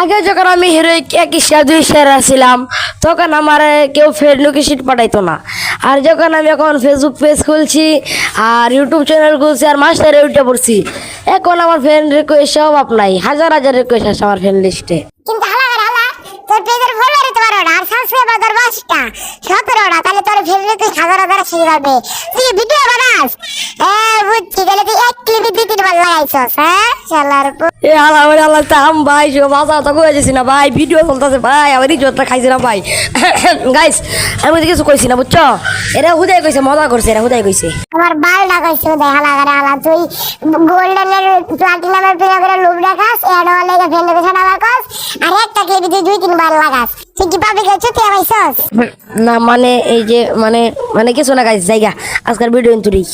আগে যখন আমি হিরোইক একই শেয়ার 2 শেয়ার ছিলাম তখন আমার কেউ ফ্রেন্ড লোকেশন পাঠাইতো না। আর যখন আমি এখন ফেসবুক পেজ খুলছি আর ইউটিউব চ্যানেল খুলছি আর মাস্টারে উঠে পড়ছি, এখন আমার ফ্রেন্ড রিকোয়েস্ট অভাব নাই, হাজার হাজার রিকোয়েস্ট আছে আমার ফ্রেন্ড লিস্টে। কিন্তু তোর পেজের ফলোয়ার তো 12টা আর সাবস্ক্রাইবার তোর 10টা 17টা, তাহলে তোর ফেসবুক হাজার হাজার শিখে যাবে। তুই ভিডিও বানাস, বুঝছি, তাহলে তুই এক ক্লিপে 2-3 বার লাগাইছস। হ্যাঁ শালার এ আল্লাহ ওরে আল্লাহ তাম ভাই সব বাজা তো কয়ে যাচ্ছি না ভাই, ভিডিও চলতেছে ভাই, আমার ইজ্জতটা খাইছি না ভাই। গাইস আমি তো কিছু কইছি না বুঝছো, এরা হুদাই কইছে, মজা করছে, এরা হুদাই কইছে। আমার বাল ডাকাইছে দেখালা করে আলা। তুই গোল্ডেনের প্লাটিনামের প্রিয় করে লুপ দেখাস, এড হলে ফ্রেন্ড লোকেশন লাগাস, আর একটা ক্লিপে তুই 2-3 বার লাগাস। তুই কি পাবলিক হচ্ছে তুই আমাইছস না মানে এই যে মানে কিছু না গাইস, জায়গা আজকের ভিডিও তুই